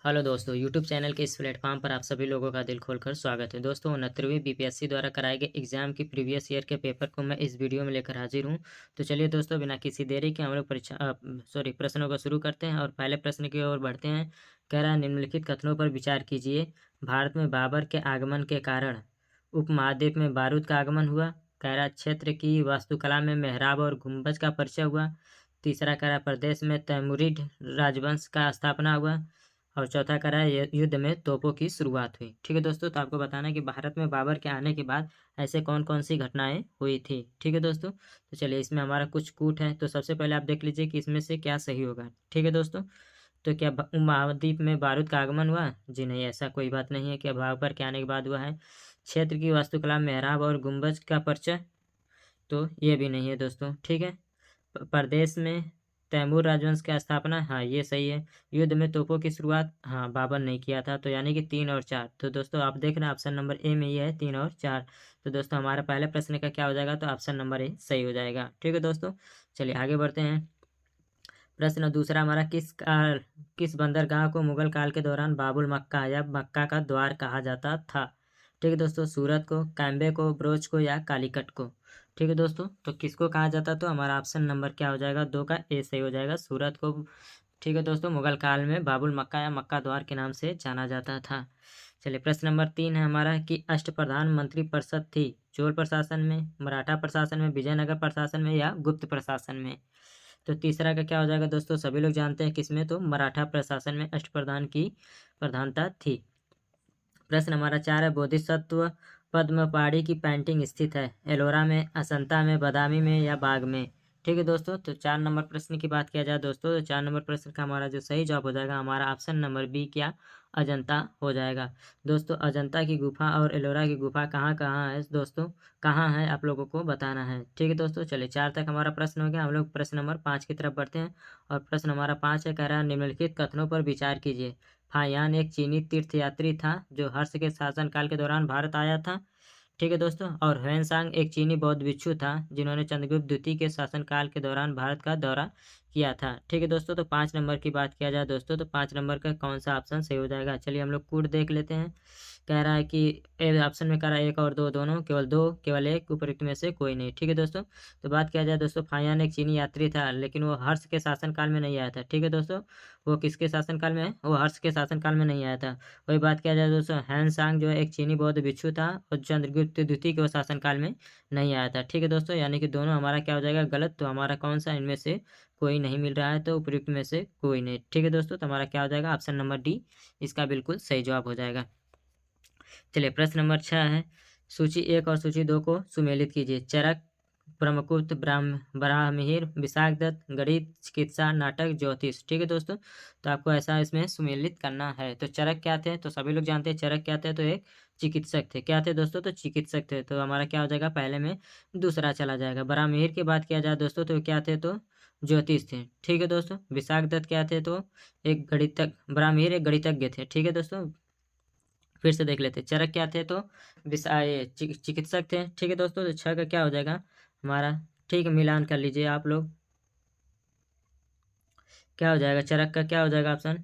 Hello दोस्तों, YouTube channel के इस प्लेटफॉर्म पर आप सभी लोगों का दिल खोलकर स्वागत है। दोस्तों, 69वीं बीपीएससी द्वारा कराए गए एग्जाम की प्रीवियस ईयर के पेपर को मैं इस वीडियो में लेकर हाजिर हूं। तो चलिए दोस्तों, बिना किसी देरी के हम लोग प्रश्नों को शुरू करते हैं और पहले प्रश्न की ओर बढ़ते हैं। कह रहा है, निम्नलिखित कथनों पर विचार कीजिए। भारत में बाबर के आगमन के कारण उपमहाद्वीप में बारूद का आगमन हुआ। कह रहा है, क्षेत्र की वास्तुकला में मेहराब और गुंबज का परिचय हुआ। तीसरा कह रहा है, प्रदेश में तैमुरिड राजवंश का स्थापना हुआ। और चौथा करा है, युद्ध में तोपों की शुरुआत हुई। ठीक है दोस्तों, तो आपको बताना है कि भारत में बाबर के आने के बाद ऐसे कौन कौन सी घटनाएं हुई थी। ठीक है दोस्तों, तो चलिए इसमें हमारा कुछ कूट है। तो सबसे पहले आप देख लीजिए कि इसमें से क्या सही होगा। ठीक है दोस्तों, तो क्या महाद्वीप में बारूद का आगमन हुआ? जी नहीं, ऐसा कोई बात नहीं है। क्या बाबर के आने के बाद हुआ है? क्षेत्र की वास्तुकला मेहराब और गुंबज का परिचय, तो ये भी नहीं है दोस्तों। ठीक है, प्रदेश में तैमूर राजवंश की स्थापना, हाँ ये सही है। युद्ध में तोपों की शुरुआत, हाँ बाबर ने किया था। तो यानी कि 3 और 4। तो दोस्तों आप देख रहे हैं ऑप्शन नंबर ए में ये है 3 और 4। तो दोस्तों हमारा पहले प्रश्न का क्या हो जाएगा? तो ऑप्शन नंबर ए सही हो जाएगा। ठीक है दोस्तों, चलिए आगे बढ़ते हैं। प्रश्न दूसरा हमारा, किस बंदरगाह को मुगल काल के दौरान बाबुल मक्का या मक्का का द्वार कहा जाता था? ठीक है दोस्तों, सूरत को, कैम्बे को, ब्रोच को या कालीकट को? ठीक है दोस्तों, तो किसको कहा जाता? तो हमारा ऑप्शन नंबर क्या हो जाएगा? 2 का ए सही हो जाएगा, सूरत को। ठीक है दोस्तों, मुगल काल में बाबुल मक्का या मक्का द्वार के नाम से जाना जाता था। चलिए प्रश्न नंबर 3 है हमारा कि अष्टप्रधान मंत्री परिषद थी चोल प्रशासन में, मराठा प्रशासन में, विजयनगर प्रशासन में या गुप्त प्रशासन में? तो तीसरा का क्या हो जाएगा दोस्तों? सभी लोग जानते हैं किसमें, तो मराठा प्रशासन में अष्टप्रधान की प्रधानता थी। प्रश्न हमारा 4 है, बोधिसत्व पद्मपाणि की पेंटिंग स्थित है एलोरा में, असंता में, बादामी में या बाग में? ठीक है दोस्तों, तो 4 नंबर प्रश्न की बात किया जाए दोस्तों, तो 4 नंबर प्रश्न का हमारा जो सही जवाब हो जाएगा, हमारा ऑप्शन नंबर बी क्या, अजंता हो जाएगा। दोस्तों अजंता की गुफा और एलोरा की गुफा कहाँ कहाँ है दोस्तों? कहाँ है आप लोगों को बताना है। ठीक है दोस्तों, चलिए 4 तक हमारा प्रश्न हो गया। हम लोग प्रश्न नंबर 5 की तरफ बढ़ते हैं। और प्रश्न हमारा 5 है, कह रहा है निम्नलिखित कथनों पर विचार कीजिए। फाहियान एक चीनी तीर्थयात्री था जो हर्ष के शासनकाल के दौरान भारत आया था। ठीक है दोस्तों, और ह्वेनसांग एक चीनी बौद्ध भिक्षु था जिन्होंने चंद्रगुप्त द्वितीय के शासनकाल के दौरान भारत का दौरा किया था। ठीक है दोस्तों, तो 5 नंबर की बात किया जाए दोस्तों, तो 5 नंबर का कौन सा ऑप्शन सही हो जाएगा? चलिए हम लोग कूट देख लेते हैं। कह रहा है कि ए ऑप्शन में कह रहा है 1 और 2 दोनों, केवल 2, केवल 1, उपयुक्त में से कोई नहीं। ठीक है दोस्तों, तो बात किया जाए दोस्तों, फाहियान एक चीनी यात्री था लेकिन वो हर्ष के शासनकाल में नहीं आया था। ठीक है दोस्तों, वो किसके शासनकाल में है? वो हर्ष के शासनकाल में नहीं आया था। वही बात किया जाए दोस्तों, ह्वेनसांग जो है एक चीनी बौद्ध भिक्षु था और चंद्रगुप्त द्वितीय के शासनकाल में नहीं आया था। ठीक है दोस्तों, यानी कि दोनों हमारा क्या हो जाएगा? गलत। तो हमारा कौन सा इनमें से कोई नहीं मिल रहा है, तो उपयुक्त में से कोई नहीं। ठीक है दोस्तों, तो हमारा क्या हो जाएगा? ऑप्शन नंबर डी इसका बिल्कुल सही जवाब हो जाएगा। चलिए प्रश्न नंबर 6 है, सूची 1 और सूची 2 को सुमेलित कीजिए। चरक, ब्रह्मगुप्त, ब्राह्महिर, विशाखदत्त, गणित, चिकित्सा, नाटक, ज्योतिष। ठीक है दोस्तों, तो आपको ऐसा इसमें सुमेलित करना है। तो चरक क्या थे? तो सभी लोग जानते हैं चरक क्या थे, तो एक चिकित्सक थे। क्या थे दोस्तों? तो चिकित्सक थे। तो हमारा क्या हो जाएगा? पहले में दूसरा चला जाएगा। ब्राह्महिर की बात किया जाए दोस्तों, तो क्या थे? तो ज्योतिष थे। ठीक है दोस्तों, विशाखदत्त क्या थे? तो एक गणितज्ञ, ब्राह्महिर एक गणितज्ञ थे। ठीक है दोस्तों, फिर से देख लेते हैं। चरक क्या थे? तो चिकित्सक थे। ठीक है दोस्तों, तो 6 का क्या हो जाएगा हमारा? ठीक है, मिलान कर लीजिए आप लोग। क्या हो जाएगा? चरक का क्या हो जाएगा ऑप्शन?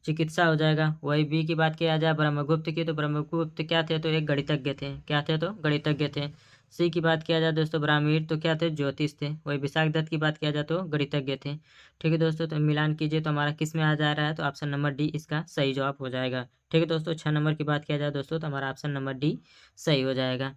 चिकित्सा हो जाएगा। वही बी की बात किया जाए ब्रह्मगुप्त की, तो ब्रह्मगुप्त क्या थे? तो एक गणितज्ञ थे। क्या थे? तो गणितज्ञ थे। सी की बात किया जाए दोस्तों, ब्राह्मण तो क्या थे? ज्योतिष थे। वही विशाखदत्त की बात किया जाए तो गणितज्ञ थे। ठीक है दोस्तों, तो मिलान कीजिए तो हमारा किस में आ जा रहा है? तो ऑप्शन नंबर डी इसका सही जवाब हो जाएगा। ठीक है दोस्तों, 6 नंबर की बात किया जाए दोस्तों, तो हमारा ऑप्शन नंबर डी सही हो जाएगा।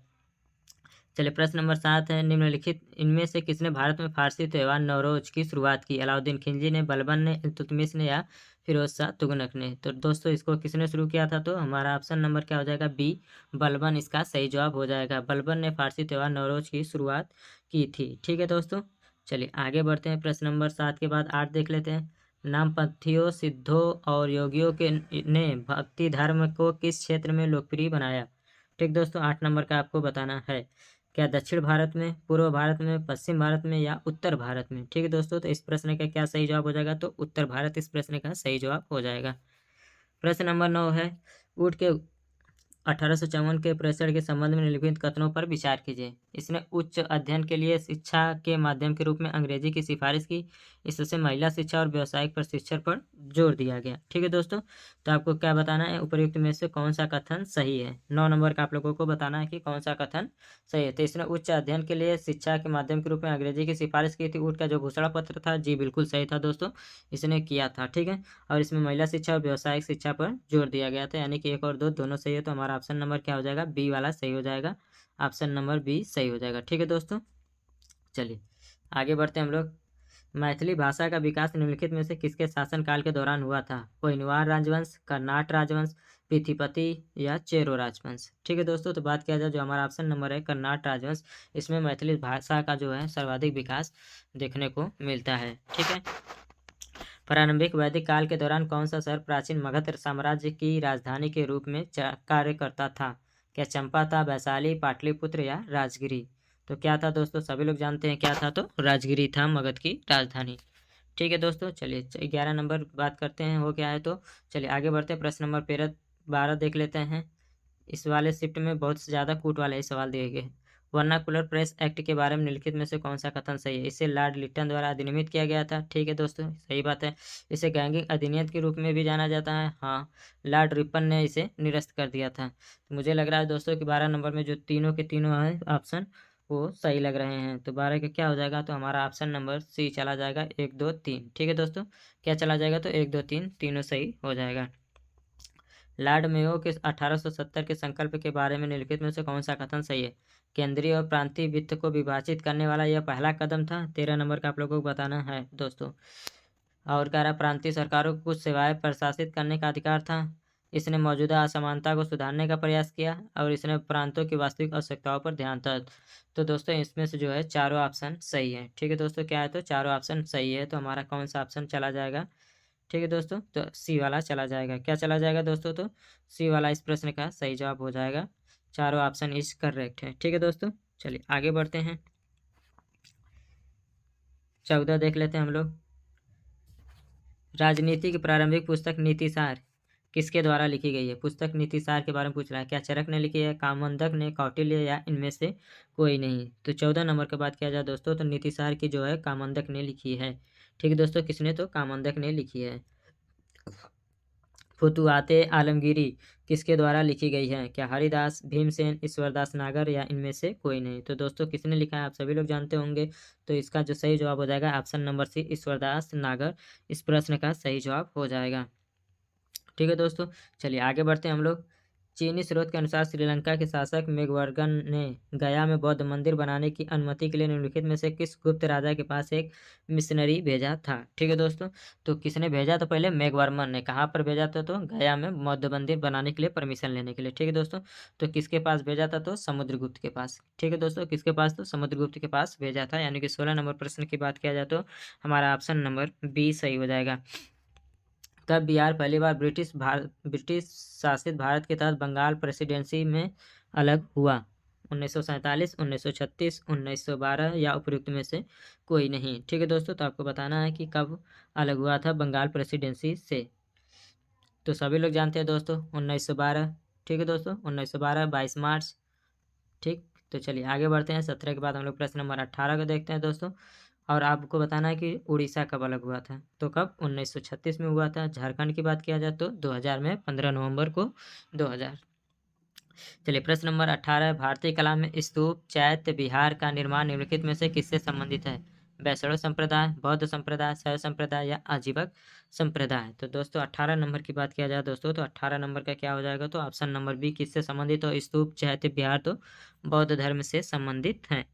चलिए प्रश्न नंबर 7 है, निम्नलिखित इनमें से किसने भारत में फारसी त्यौहार नवरोज की शुरुआत की? अलाउद्दीन खिलजी ने, बलबन ने, इल्तुतमिश ने या फिरोज शाह तुगलक ने? तो दोस्तों इसको किसने शुरू किया था? तो हमारा ऑप्शन नंबर क्या हो जाएगा? बी, बलबन इसका सही जवाब हो जाएगा। बलबन ने फारसी त्यौहार नवरोज की शुरुआत की थी। ठीक है दोस्तों, चलिए आगे बढ़ते हैं। प्रश्न नंबर 7 के बाद 8 देख लेते हैं। नामपंथियों, सिद्धों और योगियों के ने भक्ति धर्म को किस क्षेत्र में लोकप्रिय बनाया? ठीक दोस्तों, 8 नंबर का आपको बताना है। क्या दक्षिण भारत में, पूर्व भारत में, पश्चिम भारत में या उत्तर भारत में? ठीक है दोस्तों, तो इस प्रश्न का क्या सही जवाब हो जाएगा? तो उत्तर भारत इस प्रश्न का सही जवाब हो जाएगा। प्रश्न नंबर 9 है, ऊँट के 1854 के प्रेषण के संबंध में निम्नलिखित कथनों पर विचार कीजिए। इसने उच्च अध्ययन के लिए शिक्षा के माध्यम के रूप में अंग्रेजी की सिफारिश की। इससे महिला शिक्षा और व्यावसायिक प्रशिक्षण पर जोर दिया गया। ठीक है दोस्तों, तो आपको क्या बताना है, उपर्युक्त में से कौन सा कथन सही है। 9 नंबर का आप लोगों को बताना है कि कौन सा कथन सही है। तो इसने उच्च अध्ययन के लिए शिक्षा के माध्यम के रूप में अंग्रेजी की सिफारिश की थी। ऊट का जो घोषणा पत्र था, जी बिल्कुल सही था दोस्तों, इसने किया था। ठीक है, और इसमें महिला शिक्षा और व्यावसायिक शिक्षा पर जोर दिया गया था, यानी कि 1 और 2 दोनों सही है। तो हमारा ऑप्शन नंबर क्या हो जाएगा, बी वाला सही हो जाएगा। ऑप्शन नंबर बी सही हो जाएगा। ठीक है दोस्तों, चलिए आगे बढ़ते हैं हम लोग। मैथिली भाषा का विकास निम्नलिखित में से किसके शासनकाल के दौरान हुआ था। कोहिनूर राजवंश, कर्नाट राजवंश, पृथ्वीपति या चेरो राजवंश। ठीक है दोस्तों, तो बात किया जाए जो हमारा ऑप्शन नंबर है कर्नाट राजवंश, इसमें मैथिली भाषा का जो है सर्वाधिक विकास देखने को मिलता है। ठीक है, प्रारंभिक वैदिक काल के दौरान कौन सा शहर प्राचीन मगध साम्राज्य की राजधानी के रूप में कार्य करता था। क्या चंपा था, वैशाली, पाटलिपुत्र या राजगिरी। तो क्या था दोस्तों, सभी लोग जानते हैं क्या था, तो राजगिरी था मगध की राजधानी। ठीक है दोस्तों, चलिए 11 नंबर बात करते हैं हो गया है। तो चलिए आगे बढ़ते हैं, प्रश्न नंबर 12 देख लेते हैं। इस वाले शिफ्ट में बहुत से ज़्यादा कूट वाले ही सवाल दिए गए हैं। वर्नाकुलर प्रेस एक्ट के बारे में निम्नलिखित में से कौन सा कथन सही है। इसे लॉर्ड लिट्टन द्वारा अधिनियमित किया गया था। ठीक है दोस्तों, सही बात है। इसे गैंगिंग अधिनियम के रूप में भी जाना जाता है। हाँ, लॉर्ड रिपन ने इसे निरस्त कर दिया था। तो मुझे लग रहा है दोस्तों कि 12 नंबर में जो तीनों के तीनों हैं ऑप्शन वो सही लग रहे हैं। तो 12 का क्या हो जाएगा, तो हमारा ऑप्शन नंबर सी चला जाएगा, 1 2 3। ठीक है दोस्तों, क्या चला जाएगा, तो 1 2 3 तीनों सही हो जाएगा। लॉर्ड मेयो के 1870 के संकल्प के बारे में निम्नलिखित में से कौन सा कथन सही है। केंद्रीय और प्रांतीय वित्त को विभाजित करने वाला यह पहला कदम था। 13 नंबर का आप लोगों को बताना है दोस्तों। और कह रहा प्रांतीय सरकारों को कुछ सेवाएं प्रशासित करने का अधिकार था। इसने मौजूदा असमानता को सुधारने का प्रयास किया और इसने प्रांतों की वास्तविक आवश्यकताओं पर ध्यान था। तो दोस्तों इसमें से जो है चारों ऑप्शन सही है। ठीक है दोस्तों, क्या है, तो चारों ऑप्शन सही है। तो हमारा कौन सा ऑप्शन चला जाएगा, ठीक है दोस्तों, तो सी वाला चला जाएगा। क्या चला जाएगा दोस्तों, तो सी वाला इस प्रश्न का सही जवाब हो जाएगा। चारों ऑप्शन इस करेक्ट है। ठीक है दोस्तों, चलिए आगे बढ़ते हैं। 14 देख लेते हैं हम लोग। राजनीति की प्रारंभिक पुस्तक नीतिसार किसके द्वारा लिखी गई है। पुस्तक नीतिसार के बारे में पूछ रहा है। क्या चरक ने लिखी है, कामोदक ने, कौटिल्य या इनमें से कोई नहीं। तो 14 नंबर की बात किया जाए दोस्तों, तो नीतिसार की जो है कामोदक ने लिखी है। ठीक है दोस्तों, किसने, तो कामोदक ने लिखी है। फुतुहाते आलमगीरी किसके द्वारा लिखी गई है। क्या हरिदास, भीमसेन, ईश्वरदास नागर या इनमें से कोई नहीं। तो दोस्तों किसने लिखा है, आप सभी लोग जानते होंगे। तो इसका जो सही जवाब हो जाएगा ऑप्शन नंबर सी, ईश्वरदास नागर इस प्रश्न का सही जवाब हो जाएगा। ठीक है दोस्तों, चलिए आगे बढ़ते हैं हम लोग। चीनी स्रोत के अनुसार श्रीलंका के शासक मेघवर्गन ने गया में बौद्ध मंदिर बनाने की अनुमति के लिए निम्नलिखित में से किस गुप्त राजा के पास एक मिशनरी भेजा था। ठीक है दोस्तों, तो किसने भेजा, तो पहले मेघवर्मन ने। कहाँ पर भेजा था, तो गया में बौद्ध मंदिर बनाने के लिए परमिशन लेने के लिए। ठीक है दोस्तों, तो किसके पास भेजा था, तो समुद्रगुप्त के पास। ठीक है दोस्तों, किसके पास, तो समुद्रगुप्त के पास भेजा था। यानी कि 16 नंबर प्रश्न की बात किया जाए तो हमारा ऑप्शन नंबर बी सही हो जाएगा। तब बिहार पहली बार ब्रिटिश शासित भारत के तहत बंगाल प्रेसिडेंसी में अलग हुआ। 1947, 1936, 1912 या उपयुक्त में से कोई नहीं। ठीक है दोस्तों, तो आपको बताना है कि कब अलग हुआ था बंगाल प्रेसिडेंसी से। तो सभी लोग जानते हैं दोस्तों 1912। ठीक है दोस्तों, 1912 22 मार्च। ठीक, तो चलिए आगे बढ़ते हैं। 17 के बाद हम लोग प्रश्न नंबर 18 को देखते हैं दोस्तों। और आपको बताना है कि उड़ीसा कब अलग हुआ था। तो कब, 1936 में हुआ था। झारखंड की बात किया जाए तो 2000 में, 15 नवंबर को 2000। चलिए प्रश्न नंबर 18, भारतीय कला में स्तूप, चैत्य विहार का निर्माण निम्नलिखित में से किससे संबंधित है। वैष्णव संप्रदाय, बौद्ध संप्रदाय, शैव संप्रदाय या आजीवक संप्रदाय। तो दोस्तों 18 नंबर की बात किया जाए दोस्तों, तो 18 नंबर का क्या हो जाएगा, तो ऑप्शन नंबर बी किससे संबंधित हो, स्तूप, चैत्य विहार तो बौद्ध धर्म से संबंधित हैं।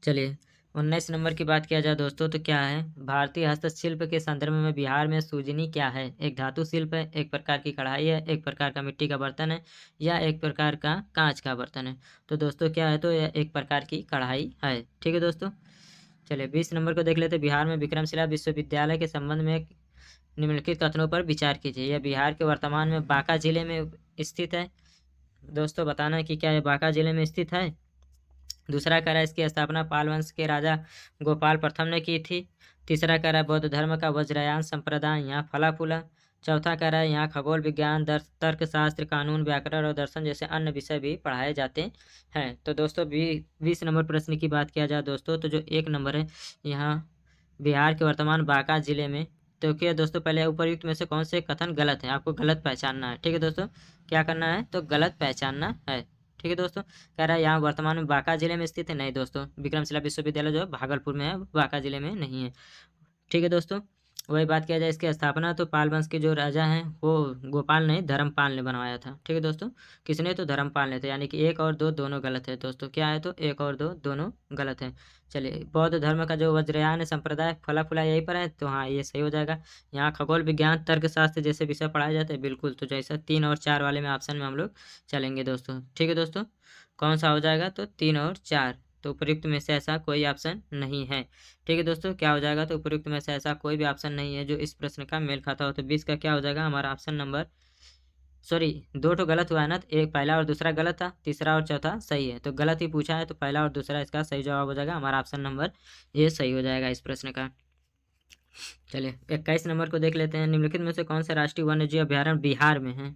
चलिए 19 नंबर की बात किया जाए दोस्तों, तो क्या है, भारतीय हस्तशिल्प के संदर्भ में बिहार में सूजनी क्या है। एक धातु शिल्प है, एक प्रकार की कढ़ाई है, एक प्रकार का मिट्टी का बर्तन है या एक प्रकार का कांच का बर्तन है। तो दोस्तों क्या है, तो यह एक प्रकार की कढ़ाई है। ठीक है दोस्तों, चलिए 20 नंबर को देख लेते हैं। बिहार में विक्रमशिला विश्वविद्यालय के संबंध में निम्नलिखित कथनों पर विचार कीजिए। यह बिहार के वर्तमान में बांका जिले में स्थित है। दोस्तों बताना है कि क्या यह बांका जिले में स्थित है। दूसरा कह रहा है इसकी स्थापना पाल वंश के राजा गोपाल प्रथम ने की थी। तीसरा कह रहा है बौद्ध धर्म का वज्रयान संप्रदाय यहाँ फला फूला। चौथा कह रहा है यहाँ खगोल विज्ञान, तर्कशास्त्र, कानून, व्याकरण और दर्शन जैसे अन्य विषय भी पढ़ाए जाते हैं। तो दोस्तों 20 नंबर प्रश्न की बात किया जाए दोस्तों, तो जो 1 नंबर है यहाँ बिहार के वर्तमान बांका जिले में। तो क्या दोस्तों, पहले उपयुक्त में से कौन से कथन गलत है, आपको गलत पहचानना है। ठीक है दोस्तों, क्या करना है, तो गलत पहचानना है। ठीक है दोस्तों, कह रहा है यहाँ वर्तमान में बांका जिले में स्थित है। नहीं दोस्तों, विक्रमशिला विश्वविद्यालय जो है भागलपुर में है, बांका जिले में नहीं है। ठीक है दोस्तों, वही बात किया जाए इसकी स्थापना, तो पाल वंश के जो राजा हैं वो गोपाल नहीं धर्मपाल ने बनवाया था। ठीक है दोस्तों, किसने, तो धर्मपाल ने, तो यानी कि 1 और 2 दोनों गलत है दोस्तों। क्या है, तो 1 और 2 दोनों गलत है। चलिए, बौद्ध धर्म का जो वज्रयान संप्रदाय फला फुला यहीं पर है, तो हाँ ये सही हो जाएगा। यहाँ खगोल विज्ञान तर्कशास्त्र जैसे विषय पढ़ाए जाते हैं, बिल्कुल। तो जैसा 3 और 4 वाले में ऑप्शन में हम लोग चलेंगे दोस्तों। ठीक है दोस्तों, कौन सा हो जाएगा, तो 3 और 4। तो उपयुक्त में से ऐसा कोई ऑप्शन नहीं है। ठीक है दोस्तों, क्या हो जाएगा, तो उपयुक्त में से ऐसा कोई भी ऑप्शन नहीं है जो इस प्रश्न का मेल खाता हो। तो 20 का क्या हो जाएगा, हमारा ऑप्शन नंबर, सॉरी 2 तो गलत हुआ है ना, तो एक पहला और दूसरा गलत था, तीसरा और चौथा सही है। तो गलत ही पूछा है, तो पहला और दूसरा इसका सही जवाब हो जाएगा, हमारा ऑप्शन नंबर ये सही हो जाएगा इस प्रश्न का। चलिए 21 नंबर को देख लेते हैं। निम्नलिखित में से कौन सा राष्ट्रीय वन्यजीव अभ्यारण्य बिहार में है।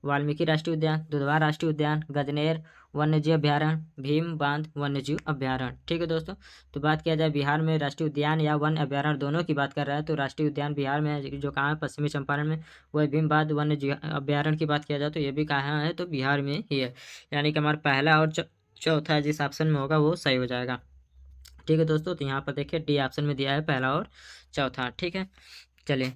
वाल्मीकि राष्ट्रीय उद्यान, दुधवा राष्ट्रीय उद्यान, गजनेर वन्यजीव अभ्यारण्य, भीम बांध वन्यजीव अभ्यारण्य। ठीक है दोस्तों, तो बात किया जाए बिहार में राष्ट्रीय उद्यान या वन अभ्यारण्य दोनों की बात कर रहा है, तो राष्ट्रीय उद्यान बिहार में है, जो कहाँ है, पश्चिमी चंपारण में। वही भीम बांध वन्यजीव अभ्यारण्य की बात किया जाए तो ये भी कहाँ है, तो बिहार में ही है। यानी कि हमारा पहला और चौथा जिस ऑप्शन में होगा वो सही हो जाएगा। ठीक है दोस्तों, तो यहाँ पर देखिए डी ऑप्शन में दिया है पहला और चौथा। ठीक है, चलिए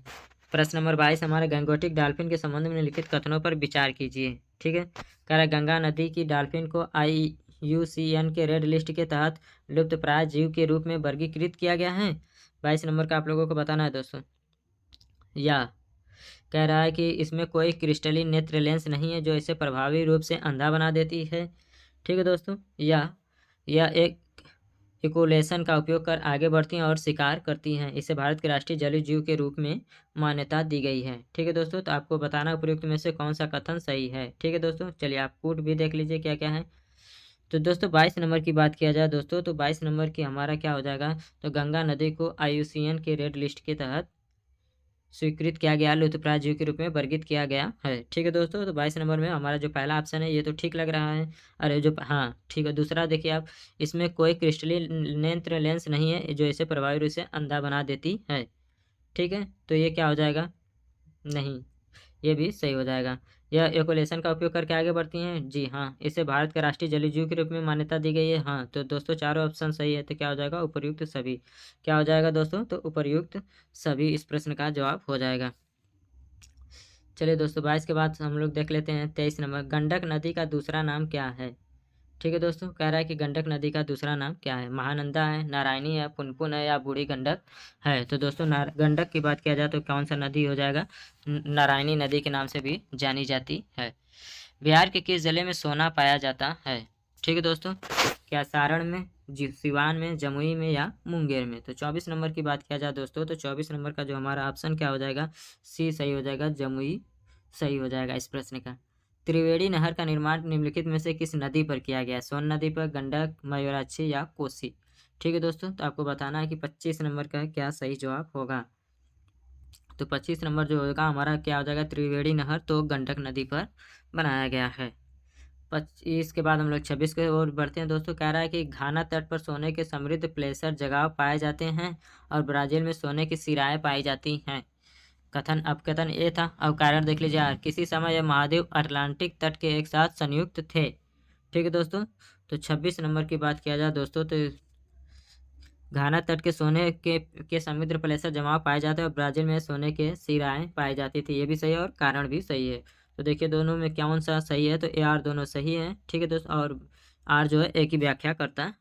प्रश्न नंबर 22 हमारे गंगोटिक डॉल्फिन के संबंध में लिखित कथनों पर विचार कीजिए। ठीक है, कह रहा है गंगा नदी की डॉल्फिन को IUCN के रेड लिस्ट के तहत लुप्तप्राय जीव के रूप में वर्गीकृत किया गया है। 22 नंबर का आप लोगों को बताना है दोस्तों। या कह रहा है कि इसमें कोई क्रिस्टलीन नेत्र लेंस नहीं है जो इसे प्रभावी रूप से अंधा बना देती है। ठीक है दोस्तों, या एक इकोलेशन का उपयोग कर आगे बढ़ती हैं और शिकार करती हैं। इसे भारत के राष्ट्रीय जलीय जीव के रूप में मान्यता दी गई है। ठीक है दोस्तों, तो आपको बताना उपयुक्त में से कौन सा कथन सही है। ठीक है दोस्तों, चलिए आप कूट भी देख लीजिए क्या क्या है। तो दोस्तों 22 नंबर की बात किया जाए दोस्तों, तो 22 नंबर की हमारा क्या हो जाएगा, तो गंगा नदी को IUCN के रेड लिस्ट के तहत स्वीकृत किया गया, लुप्तप्राय जीव के रूप में वर्गीकृत किया गया है। ठीक है दोस्तों, तो 22 नंबर में हमारा जो पहला ऑप्शन है ये तो ठीक लग रहा है। अरे जो हाँ ठीक है, दूसरा देखिए आप, इसमें कोई क्रिस्टलीन नेत्र लेंस नहीं है जो इसे प्रभावी रूप से अंधा बना देती है। ठीक है, तो ये क्या हो जाएगा, नहीं, ये भी सही हो जाएगा। यह एकोलेशन का उपयोग करके आगे बढ़ती हैं, जी हाँ, इसे भारत का राष्ट्रीय जलीय जीव के रूप में मान्यता दी गई है। हाँ, तो दोस्तों चारों ऑप्शन सही है, तो क्या हो जाएगा, उपर्युक्त सभी। क्या हो जाएगा दोस्तों, तो उपर्युक्त सभी इस प्रश्न का जवाब हो जाएगा। चलिए दोस्तों 22 के बाद हम लोग देख लेते हैं 23 नंबर, गंडक नदी का दूसरा नाम क्या है। ठीक है दोस्तों, कह रहा है कि गंडक नदी का दूसरा नाम क्या है। महानंदा है, नारायणी है, पुनपुन है, या बूढ़ी गंडक है। तो दोस्तों गंडक की बात किया जाए तो कौन सा नदी हो जाएगा, नारायणी नदी के नाम से भी जानी जाती है। बिहार के किस जिले में सोना पाया जाता है। ठीक है दोस्तों, क्या सारण में, सिवान में, जमुई में, या मुंगेर में। तो 24 नंबर की बात किया जाए दोस्तों, तो 24 नंबर का जो हमारा ऑप्शन क्या हो जाएगा, सी सही हो जाएगा, जमुई सही हो जाएगा इस प्रश्न का। त्रिवेणी नहर का निर्माण निम्नलिखित में से किस नदी पर किया गया, सोन नदी पर, गंडक, मयूराक्षी, या कोसी। ठीक है दोस्तों, तो आपको बताना है कि 25 नंबर का क्या सही जवाब होगा। तो 25 नंबर जो होगा हमारा क्या हो जाएगा, त्रिवेणी नहर तो गंडक नदी पर बनाया गया है। 25 के बाद हम लोग 26 की ओर बढ़ते हैं दोस्तों। कह रहा है कि घाना तट पर सोने के समृद्ध प्लेसर जगाव पाए जाते हैं और ब्राज़ील में सोने की सिराएं पाई जाती हैं। कथन, अब कथन ए था, अब कारण देख लीजिए यार, किसी समय यह महाद्वीप अटलांटिक तट के एक साथ संयुक्त थे। ठीक है दोस्तों, तो 26 नंबर की बात किया जाए दोस्तों, तो घाना तट के सोने के समुद्र प्लेसर जमाव पाए जाते हैं और ब्राज़ील में सोने के सिराएं पाई जाती थी। ये भी सही है और कारण भी सही है। तो देखिए दोनों में कौन सा सही है, तो ए आर दोनों सही है। ठीक है दोस्तों, और आर जो है एक ही व्याख्या करता